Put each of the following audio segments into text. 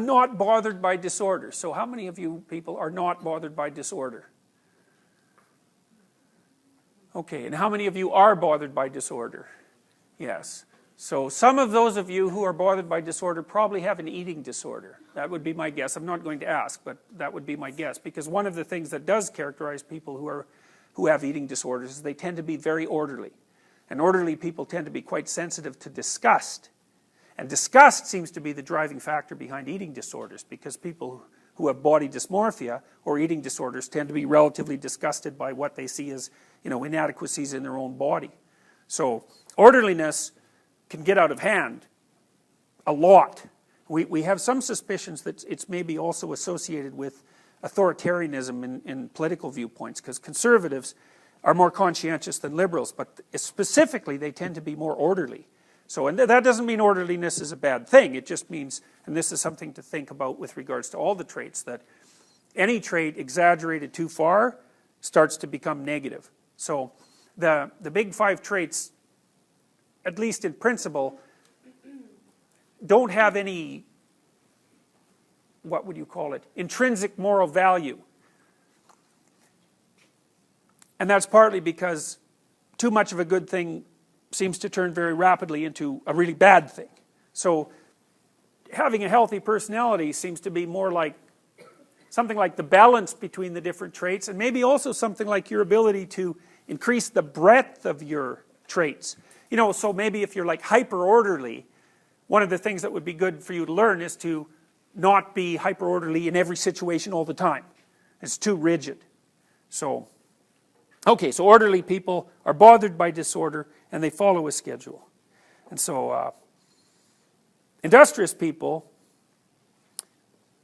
I'm not bothered by disorder. So how many of you people are not bothered by disorder? Okay, and how many of you are bothered by disorder? Yes. So some of those of you who are bothered by disorder probably have an eating disorder. That would be my guess. I'm not going to ask, but that would be my guess. Because one of the things that does characterize people who have eating disorders is they tend to be very orderly. And orderly people tend to be quite sensitive to disgust. And disgust seems to be the driving factor behind eating disorders, because people who have body dysmorphia or eating disorders tend to be relatively disgusted by what they see as, inadequacies in their own body. So orderliness can get out of hand a lot. We have some suspicions that it's maybe also associated with authoritarianism in political viewpoints, because conservatives are more conscientious than liberals, but specifically they tend to be more orderly. So, and that doesn't mean orderliness is a bad thing. It just means, and this is something to think about with regards to all the traits, that any trait exaggerated too far starts to become negative. So the big 5 traits, at least in principle, don't have any, what would you call it, intrinsic moral value. And that's partly because too much of a good thing seems to turn very rapidly into a really bad thing. So having a healthy personality seems to be more like something like the balance between the different traits, and maybe also something like your ability to increase the breadth of your traits. So maybe if you're like hyper orderly, one of the things that would be good for you to learn is to not be hyper orderly in every situation all the time. It's too rigid. So okay, so orderly people are bothered by disorder and they follow a schedule. And so industrious people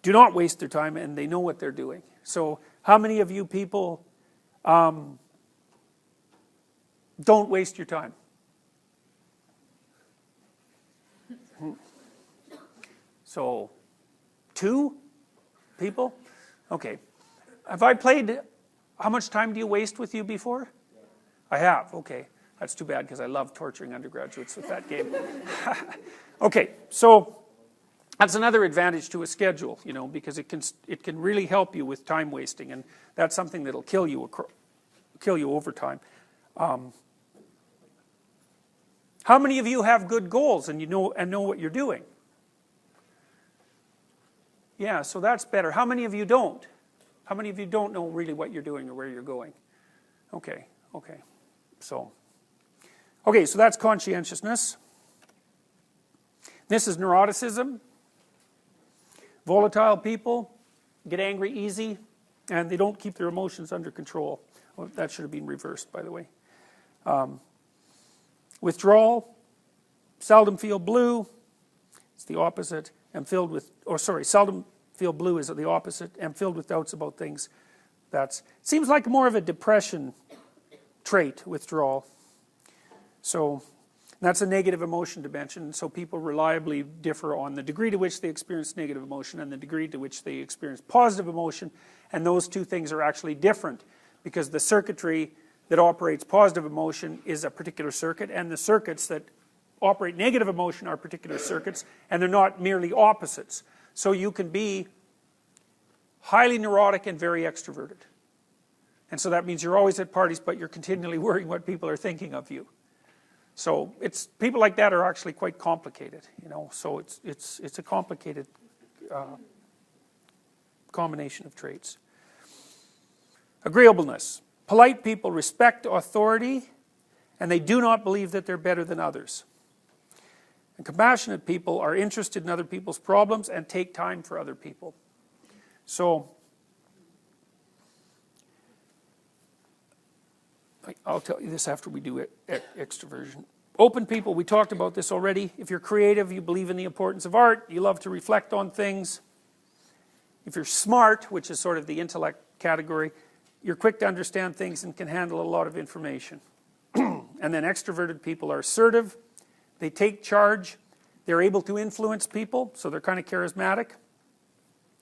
do not waste their time and they know what they're doing. So how many of you people don't waste your time? So 2 people? Okay. Have I played... How much time do you waste with you before? I have, okay. That's too bad because I love torturing undergraduates with that game. Okay, so that's another advantage to a schedule, because it can really help you with time wasting, and that's something that'll kill you over time. How many of you have good goals and know what you're doing? Yeah, so that's better. How many of you don't? How many of you don't know really what you're doing or where you're going? Okay. So that's conscientiousness. This is neuroticism. Volatile people get angry easy, and they don't keep their emotions under control. Well, that should have been reversed, by the way. Withdrawal, seldom feel blue. It's the opposite. Seldom feel blue is the opposite. Am filled with doubts about things. Seems like more of a depression trait, withdrawal. So that's a negative emotion dimension. So people reliably differ on the degree to which they experience negative emotion and the degree to which they experience positive emotion. And those 2 things are actually different, because the circuitry that operates positive emotion is a particular circuit, and the circuits that operate negative emotion are particular circuits, and they're not merely opposites. So you can be highly neurotic and very extroverted. And so that means you're always at parties, but you're continually worrying what people are thinking of you. So people like that are actually quite complicated, So it's a complicated combination of traits. Agreeableness. Polite people respect authority, and they do not believe that they're better than others. And compassionate people are interested in other people's problems and take time for other people. So, I'll tell you this after we do extroversion. Open people, we talked about this already. If you're creative, you believe in the importance of art, you love to reflect on things. If you're smart, which is sort of the intellect category, you're quick to understand things and can handle a lot of information. And then extroverted people are assertive. They take charge. They're able to influence people, so they're kind of charismatic.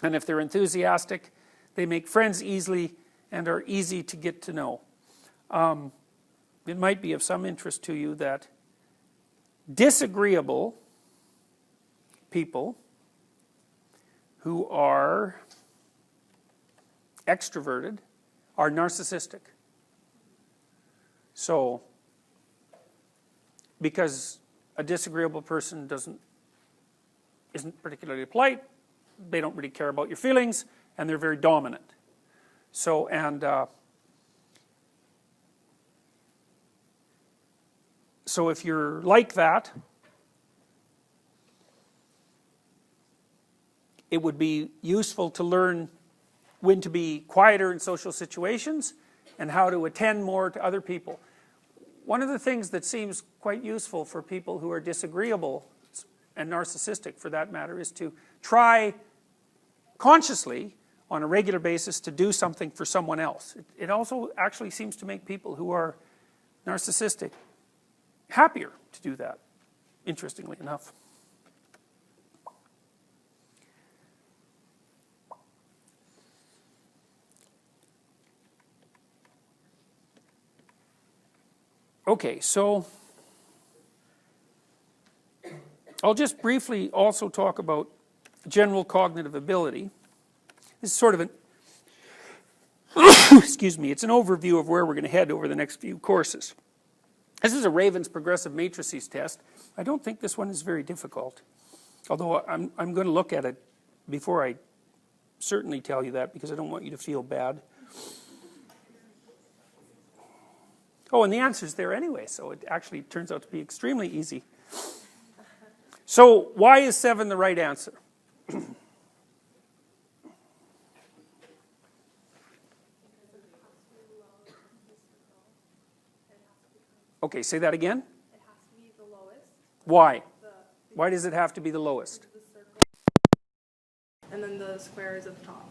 And if they're enthusiastic, they make friends easily and are easy to get to know. It might be of some interest to you that disagreeable people who are extroverted are narcissistic. So, because a disagreeable person isn't particularly polite, they don't really care about your feelings, and they're very dominant. So, so if you're like that, it would be useful to learn when to be quieter in social situations and how to attend more to other people. One of the things that seems quite useful for people who are disagreeable, and narcissistic for that matter, is to try consciously on a regular basis to do something for someone else. It also actually seems to make people who are narcissistic happier to do that, interestingly enough. Okay, so I'll just briefly also talk about general cognitive ability. This is sort of an excuse me, it's an overview of where we're going to head over the next few courses. This is a Raven's progressive matrices test. I don't think this one is very difficult, although I'm going to look at it before I certainly tell you that, because I don't want you to feel bad. Oh, and the answer's there anyway, so it actually turns out to be extremely easy. So, why is 7 the right answer? Okay, say that again. It has to be the lowest. Why? Why does it have to be the lowest? The circle. And then the square is at the top.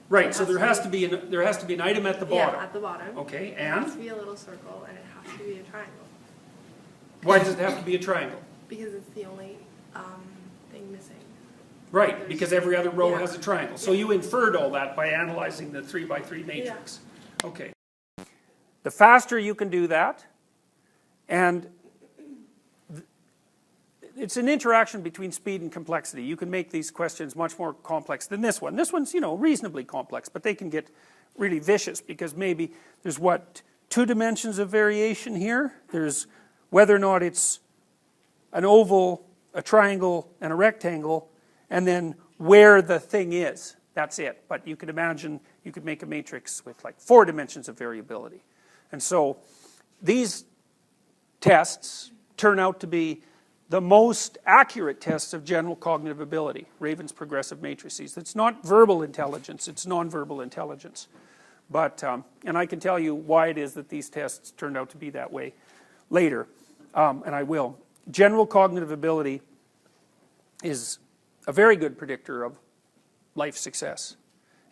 Right, so there has to be an item at the bottom. Yeah, at the bottom. Okay, It and has to be a little circle, and it has to be a triangle. why does it have to be a triangle? Because it's the only thing missing. Right, because every other row Yeah. has a triangle. So you inferred all that by analyzing the 3 by 3 matrix. Yeah. Okay. The faster you can do that, and it's an interaction between speed and complexity. You can make these questions much more complex than this one. This one's, reasonably complex, but they can get really vicious because maybe there's 2 dimensions of variation here. There's whether or not it's an oval, a triangle, and a rectangle, and then where the thing is. That's it. But you could imagine you could make a matrix with like 4 dimensions of variability. And so these tests turn out to be the most accurate tests of general cognitive ability, Raven's progressive matrices. It's not verbal intelligence, it's nonverbal intelligence. But, and I can tell you why it is that these tests turned out to be that way later, and I will. General cognitive ability is a very good predictor of life success.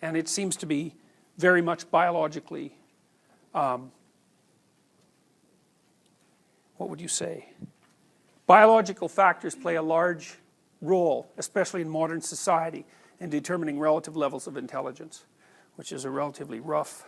And it seems to be very much biologically, what would you say? Biological factors play a large role, especially in modern society, in determining relative levels of intelligence, which is a relatively rough